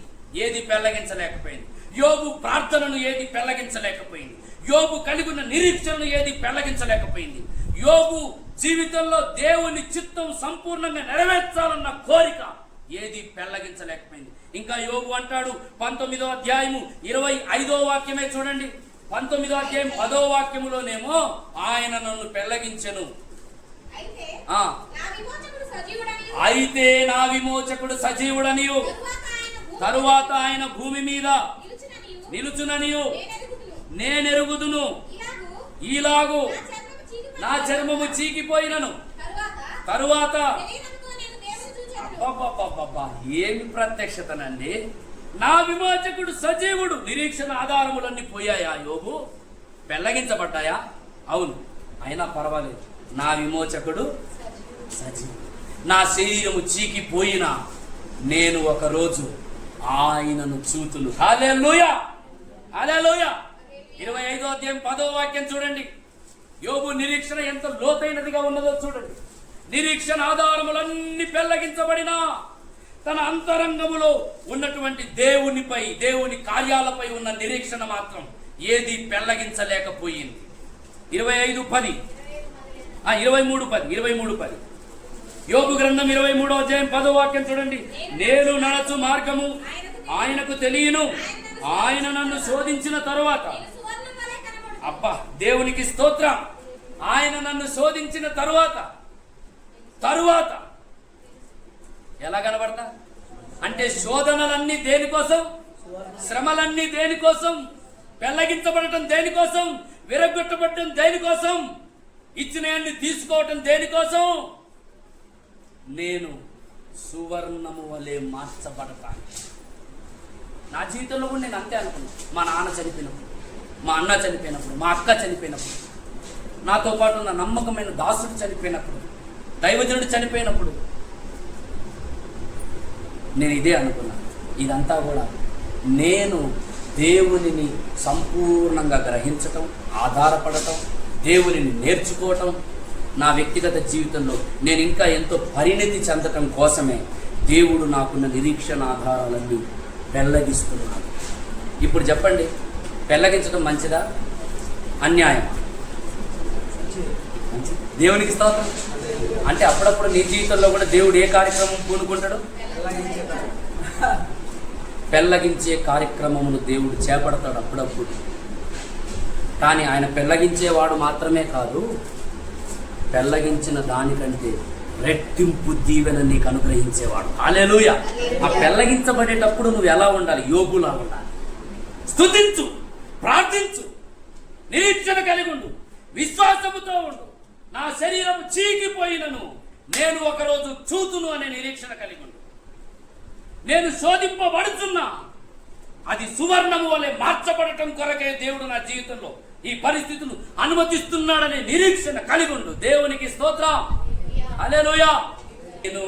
ఏది పెళ్లగించలేకపోయింది. యోబు ప్రార్థనను ఏది పెళ్లగించలేకపోయింది. యోబు కలిగి ఉన్న నిరీక్షణను ఏది పెళ్లగించలేకపోయింది. యోబు జీవితంలో దేవుని చిత్తం సంపూర్ణంగా నెరవేర్చాలన్న కోరిక ఏది పెళ్లగించలేకపోయింది. ఇంకా యోబు అంటాడు 19వ అధ్యాయము 25వ వాక్యమే చూడండి. 19వ అధ్యాయం 10వ వాక్యములోనేమో ఆయన నన్ను పెళ్లగించెను. అయితే నా విమోచకుడు సజీవుడనియు తరువాత ఆయన భూమి మీద నిలుచుననియు నేనెరుగుదును. ఈలాగు నా చర్మము చీకిపోయినను తరువాత ఏమి ప్రత్యక్షతనండి. నా విమోచకుడు సజీవుడు. నిరీక్షణ ఆధారములన్నీ పోయాయా యోబు? పెళ్లగించబడ్డాయా? అవును. అయినా పర్వాలేదు. నా విమోచకుడు సజీవుడు. నా శరీరము చీకిపోయినా నేను ఒకరోజు ఆయనను చూతును. హల్లెలూయా, హల్లెలూయా. 25వ అధ్యాయం 10వ వాక్యం చూడండి. యోబు నిరీక్షణ ఎంత లోతైనదిగా ఉన్నదో చూడండి. నిరీక్షణ ఆధారములన్నీ పెళ్లగించబడినా తన అంతరంగములో ఉన్నటువంటి దేవునిపై, దేవుని కార్యాలపై ఉన్న నిరీక్షణ మాత్రం ఏది పెళ్లగించలేకపోయింది. 25:10 23:10 యోబు గ్రంథం 23వ అధ్యాయం 10వ వాక్యం చూడండి. నేను నడచు మార్గము ఆయనకు తెలియను, ఆయన నన్ను శోధించిన తరువాత. అబ్బా, దేవునికి స్తోత్రం. ఆయన నన్ను శోధించిన తరువాత ఎలా కనబడతా అంటే శోధనలన్నీ దేనికోసం? శ్రమలన్నీ దేనికోసం? పెళ్లగించబడటం దేనికోసం? విరగొట్టబడటం దేనికోసం? ఇచ్చినవన్నీ తీసుకోవటం దేనికోసం? నేను సువర్ణము వలె మార్చబడతాను. నా జీవితంలో కూడా నేను అంతే అనుకున్నాను. మా నాన్న చనిపోయినప్పుడు, మా అన్న చనిపోయినప్పుడు, మా అక్క చనిపోయినప్పుడు, నాతో పాటు ఉన్న నమ్మకమైన దాసుడు చనిపోయినప్పుడు, దైవజనుడు చనిపోయినప్పుడు నేను ఇదే అనుకున్నాను. ఇదంతా కూడా నేను దేవునిని సంపూర్ణంగా గ్రహించటం, ఆధారపడటం, దేవునిని నేర్చుకోవటం, నా వ్యక్తిగత జీవితంలో నేను ఇంకా ఎంతో పరిణతి చెందటం కోసమే దేవుడు నాకున్న నిరీక్షణ ఆధారాలన్నీ పెళ్లగిస్తున్నాడు. ఇప్పుడు చెప్పండి, పెళ్లగించడం మంచిదా అన్యాయమా? దేవునికి స్తోత్రం. అంటే అప్పుడప్పుడు నీ జీవితంలో కూడా దేవుడు ఏ కార్యక్రమం పూనుకుంటాడు? పెళ్లగించే కార్యక్రమమును దేవుడు చేపడతాడు అప్పుడప్పుడు. కానీ ఆయన పెళ్లగించేవాడు మాత్రమే కాదు, పెళ్లగించిన దానికంటే రెట్టింపు దీవెన నీకు అనుగ్రహించేవాడు. హల్లెలూయా. ఆ పెళ్లగించబడేటప్పుడు నువ్వు ఎలా ఉండాలి? యోగులా ఉండాలి. స్తుతించు, ప్రార్థించు, నిరీక్షణ కలిగి ఉండు, విశ్వాసముతో ఉండు. నా శరీరం చీకిపోయినను నేను ఒకరోజు చూతును అనే నిరీక్షణ కలిగి ఉండు. నేను శోధింపబడుతున్నా, అది సువర్ణము వలె మార్చబడటం కొరకే దేవుడు నా జీవితంలో ఈ పరిస్థితులు అనుమతిస్తున్నాడనే నిరీక్షణ కలిగి ఉండు. దేవునికి స్తోత్రం. హల్లెలూయా. నేను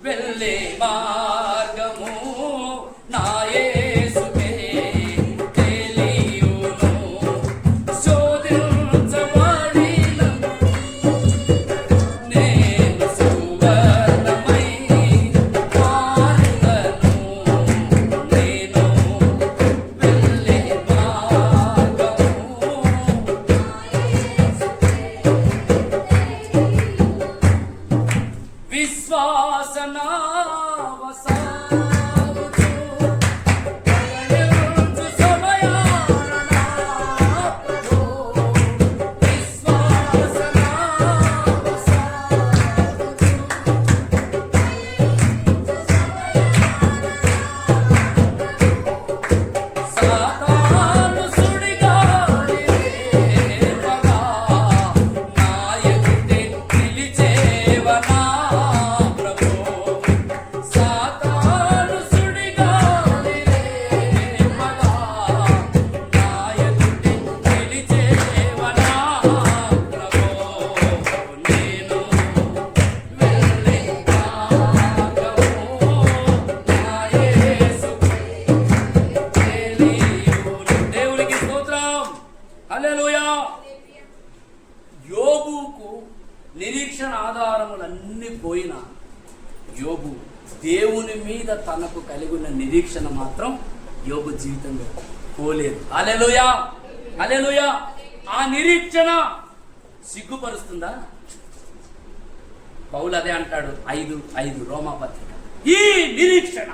వెళ్ళే మార్గము నా యేసుకే తెలియును. శోధించబడిన నేను సువర్ణమై మారుదను. నేను వెళ్ళే మార్గము దేవుని మీద తనకు కలిగి ఉన్న నిరీక్షణ మాత్రం యోబు జీవితంలో పోలేదు. హల్లెలూయా, హల్లెలూయా. ఆ నిరీక్షణ సిగ్గుపరుస్తుందా? పౌలు అదే అంటాడు 5:5 రోమా పత్రిక. ఈ నిరీక్షణ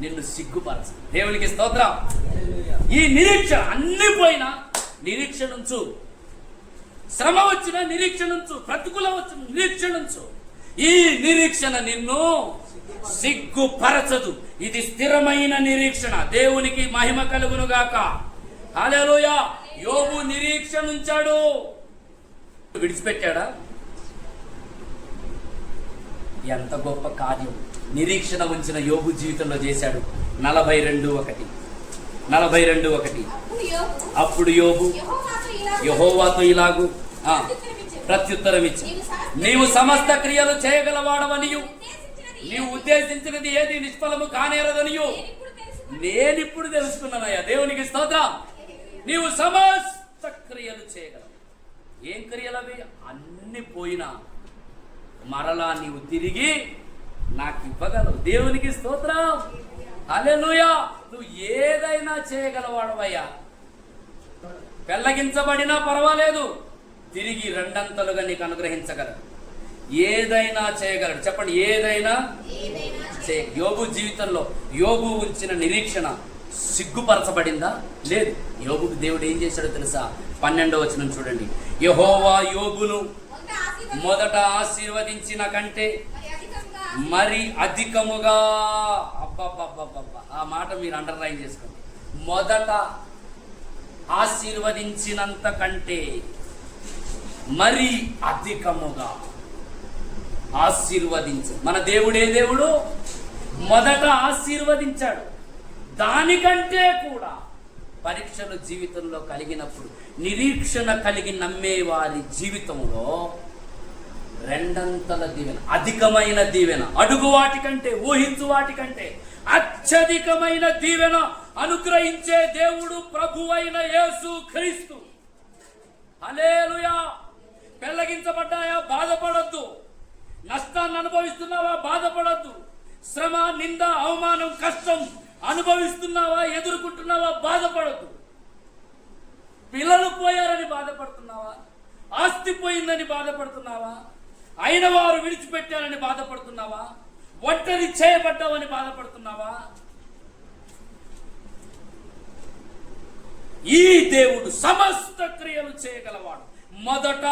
నిన్ను సిగ్గుపరచు. దేవునికి స్తోత్రం. ఈ నిరీక్షణ అన్ని పోయినా నిరీక్షణ ఉంచు. శ్రమ వచ్చిన నిరీక్షణ ఉంచు, ప్రతికూలం వచ్చిన నిరీక్షణ ఉంచు. ఈ నిరీక్షణ నిన్ను సిగ్గుపరచదు. ఇది స్థిరమైన నిరీక్షణ. దేవునికి మహిమ కలుగును గాక. హల్లెలూయా. యోబు నిరీక్షణ ఉంచాడు. విడిచిపెట్టాడా? ఎంత గొప్ప కార్యం నిరీక్షణ ఉంచిన యోబు జీవితంలో చేశాడు. 42:1 అప్పుడు యోబు యెహోవాతో ఇలాగు ప్రత్యుత్తరం ఇచ్చి, నీవు సమస్త క్రియలు చేయగలవాడవనియు నీవు ఉద్దేశించినది ఏది నిష్ఫలము కానేరదనియు నేనిప్పుడు తెలుసుకున్నానయ్యా. దేవునికి స్తోత్రం. నీవు సమస్త క్రియలు చేయగలవు. ఏం క్రియలు అవి? అన్ని పోయినా మరలా నీవు తిరిగి నాకు ఇవ్వగలవు. దేవునికి స్తోత్రం. హల్లెలూయా. నువ్వు ఏదైనా చేయగలవాడవయ్యా. పెళ్ళగించబడినా పర్వాలేదు, తిరిగి రెండంతలుగా నీకు అనుగ్రహించగలడు. ఏదైనా చేయగలడు. చెప్పండి, ఏదైనా యోబు జీవితంలో యోబు ఉంచిన నిరీక్షణ సిగ్గుపరచబడిందా? లేదు. యోబుకు దేవుడు ఏం చేశాడో తెలుసా? 12వ వచనం చూడండి. యెహోవా యోబును మొదట ఆశీర్వదించిన కంటే మరి అధికముగా, అబ్బబ్బబ్బబ్బబ్బా, ఆ మాట మీరు అండర్లైన్ చేసుకోండి. మొదట ఆశీర్వదించినంత కంటే మరి అధికముగా ఆశీర్వదించు. మన దేవుడే దేవుడు మొదట ఆశీర్వదించాడు. దానికంటే కూడా పరీక్షలు జీవితంలో కలిగినప్పుడు నిరీక్షణ కలిగి నమ్మే వారి జీవితంలో రెండంతల దీవెన, అధికమైన దీవెన, అడుగు వాటికంటే ఊహించు వాటికంటే అత్యధికమైన దీవెన అనుగ్రహించే దేవుడు ప్రభువైన యేసు క్రీస్తు. హల్లెలూయా. పెళ్లగించబడ్డాయా? బాధపడొద్దు. నష్టాన్ని అనుభవిస్తున్నావా? బాధపడొద్దు. శ్రమ, నింద, అవమానం, కష్టం అనుభవిస్తున్నావా? ఎదుర్కొంటున్నావా? బాధపడొద్దు. పిల్లలు పోయారని బాధపడుతున్నావా? ఆస్తి పోయిందని బాధపడుతున్నావా? అయిన వారు విడిచిపెట్టారని బాధపడుతున్నావా? ఒంటరి చేయబడ్డావని బాధపడుతున్నావా? ఈ దేవుడు సమస్త క్రియలు చేయగలవాడు. మొదట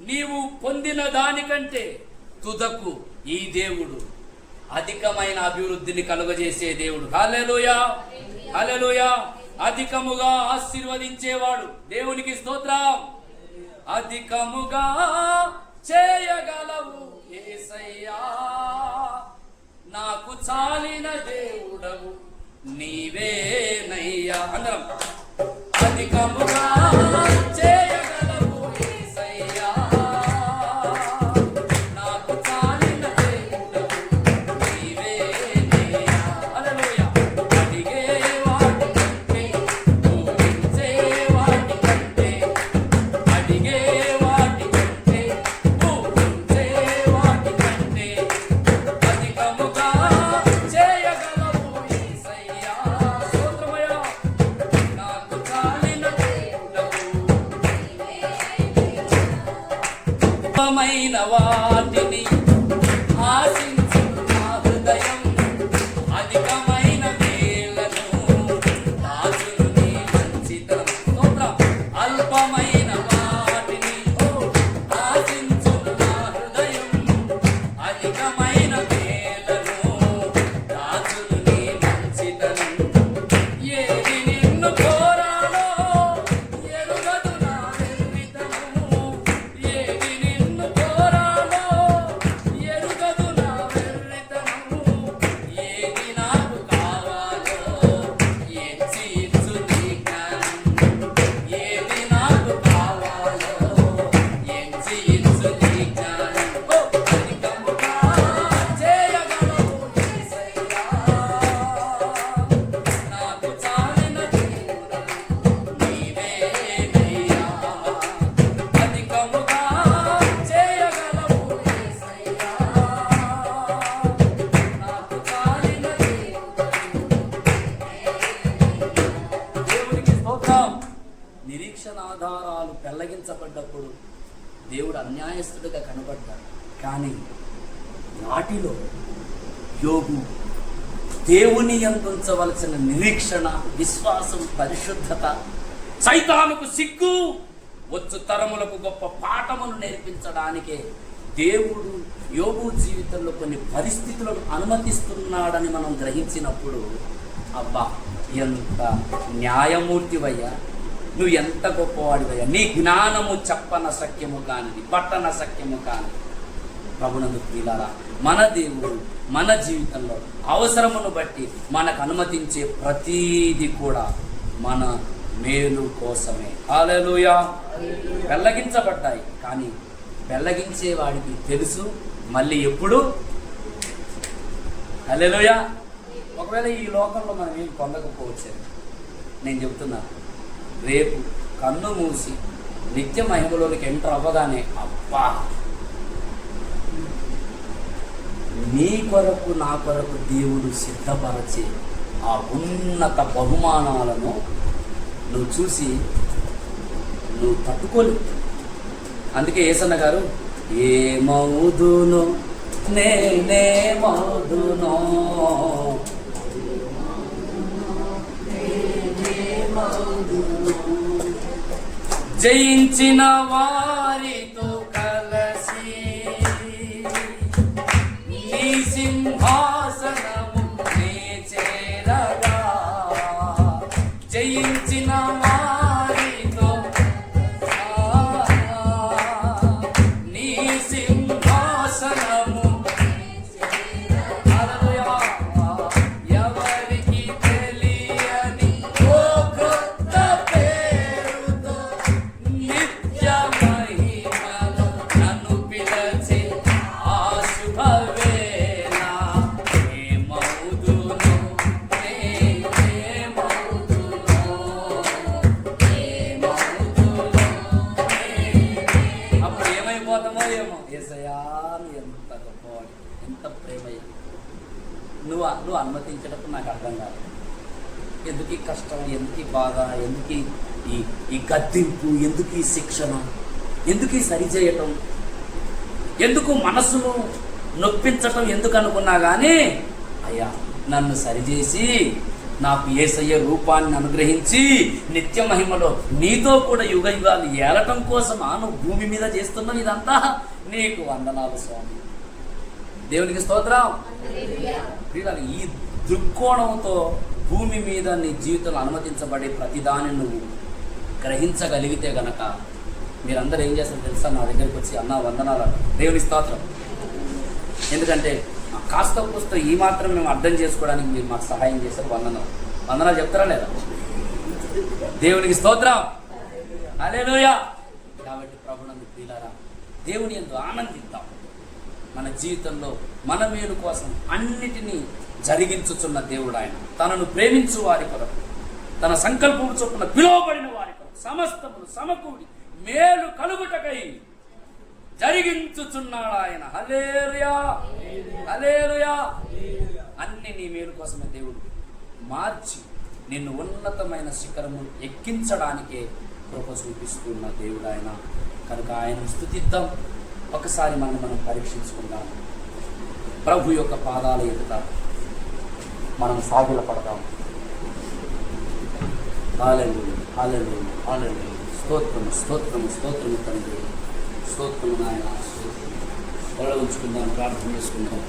నీవు పొందిన దానికంటే తుదకు ఈ దేవుడు అధికమైన అభివృద్ధిని కలుగజేసే దేవుడు. హల్లెలూయా, హల్లెలూయా. అధికముగా ఆశీర్వదించేవాడు. దేవునికి స్తోత్రం. అధికముగా చేయగలవు యేసయ్యా, నాకు చాలిన దేవుడవు నీవేనయ్యా. అందరం అధికముగా చేయగలవు యేసయ్యా, నాకు చాలిన దేవుడవు నీవేనయ్యా. హల్లెలూయా. అడిగే వాటికంటే ఊహించే వాటికంటే, అడిగే వాటికంటే ఊహించే వాటికంటే అధికముగా చేయగలవు యేసయ్యా. స్తోత్రమయ్యా. నాకు చాలిన దేవుడవు అధికమైన వాటిని ఆశించు నా హృదయం, అధికమైన మేలను దాచును నీ మంచితనం. స్తోత్రం. అల్పమైన వాటిని ఆశించు నా హృదయం, అధికమైన మేలను దాచును నీ మంచితనం. ఏది నిన్ను కోరాలో ఎరుగదు నా వెర్రితనము, ఏది నిన్ను కోరాలో నిరీక్షణ ఆధారాలు పెళ్లగించబడ్డప్పుడు దేవుడు అన్యాయస్తుడిగా కనబడ్డాడు. కానీ వాటిలో యోబు దేవుని యందు ఉంచవలసిన నిరీక్షణ, విశ్వాసం, పరిశుద్ధత, సైతానుకు సిగ్గు, వచ్చు తరములకు గొప్ప పాఠములు నేర్పించడానికే దేవుడు యోబు జీవితంలో కొన్ని పరిస్థితులను అనుమతిస్తున్నాడని మనం గ్రహించినప్పుడు, అబ్బా ఎంత న్యాయమూర్తివయ్యా, నువ్వు ఎంత గొప్పవాడివయ్యా, నీ జ్ఞానము చెప్పన సఖ్యము కానిది, పట్టణ సఖ్యము కానిది. ప్రభునందు ప్రియులారా, మన దేవుడు మన జీవితంలో అవసరమును బట్టి మనకు అనుమతించే ప్రతీది కూడా మన మేలు కోసమే. హల్లెలూయా. పెళ్లగించబడ్డాయి, కానీ పెళ్లగించే వాడికి తెలుసు మళ్ళీ ఎప్పుడు. హల్లెలూయా. ఒకవేళ ఈ లోకంలో మనం ఏం పొందకపోవచ్చు, నేను చెప్తున్నా, రేపు కన్ను మూసి నిత్య మహిమలోనికి ఎంటర్ అవ్వగానే, అబ్బా నీ కొరకు నా కొరకు దేవుడు సిద్ధపరచే ఆ ఉన్నత బహుమానాలను నువ్వు చూసి నువ్వు తట్టుకోలేవు. అందుకే యేసన్న గారు, ఏమవుదునో నేనేమవుదునో జయించిన వారితో కలసి నీ సింహాసనము నే చేరగా, జయించిన వారితో నీ సింహాసనము. హల్లెలూయా. ఎవరికి తెలియని ఓ క్రొత్త పేరుతో నిత్య మహిమలో నన్ను పిలిచి ఆ శుభవేళ ఏమవుదునో అప్పుడు ఏమైపోతామో ఏమో. యేసయ్యా నువ్వు ఎంత గొప్పవాడు, ఎంత ప్రేమయ్య, నువ్వు అనుమతించినప్పుడు నాకు అర్థం కాదు. ఎందుకు ఈ కష్టం, ఎందుకు ఈ బాధ, ఎందుకు ఈ గద్దింపు, ఎందుకు ఈ శిక్షణ, ఎందుకు ఈ సరిచేయటం, ఎందుకు మనసును నొప్పించటం, ఎందుకు అనుకున్నా కానీ, అయ్యా నన్ను సరిచేసి నాకు యేసయ్య రూపాన్ని అనుగ్రహించి నిత్య మహిమలో నీతో కూడా యుగ యుగాలు ఏలటం కోసం నువ్వు భూమి మీద చేస్తున్నావు. ఇదంతా నీకు వందనాలు స్వామి. దేవునికి స్తోత్రం. ఈ దృక్కోణంతో భూమి మీద నీ జీవితంలో అనుమతించబడే ప్రతిదాన్ని నువ్వు గ్రహించగలిగితే గనక మీరందరూ ఏం చేస్తారో తెలుసా, నా దగ్గరికి వచ్చి అన్న వందనాలు అన్న. దేవుని స్తోత్రం. ఎందుకంటే కాస్త కూస్త ఈ మాత్రం మేము అర్థం చేసుకోవడానికి మీరు మాకు సహాయం చేశారు. వందనాలు చెప్తారా లేదా? దేవునికి స్తోత్రం. హల్లెలూయా. కాబట్టి ప్రభునందు ప్రియులారా, దేవుని యందు ఆనందిద్దాం. మన జీవితంలో మన మేలు కోసం అన్నిటినీ జరిగించుచున్న దేవుడు ఆయన. తనను ప్రేమించు వారి కొరకు, తన సంకల్పము చొప్పున పిలువబడిన వారి కొరకు సమస్తమును సమకూడి మేలు కలుగుటకై జరిగించుచున్నాడు ఆయన. హల్లెలూయా. హల్లెలూయా. అన్ని నీ మేలు కోసమే దేవుడు మార్చి నిన్ను ఉన్నతమైన శిఖరము ఎక్కించడానికే కృప చూపిస్తున్న దేవుడు ఆయన. కనుక ఆయనను స్తుతిద్దాం. ఒకసారి మనం పరీక్షించుకుందాం. ప్రభు యొక్క పాదాల ఎదుట మనం సాగిలపడదాం. హల్లెలూయా. హల్లెలూయా. హల్లెలూయా. స్తోత్రము స్తోత్రము స్తోత్రము తండ్రి, స్తోత్రము నాయన. స్తోత్రం ఉంచుకుందాం, ప్రార్థన చేసుకుందాం.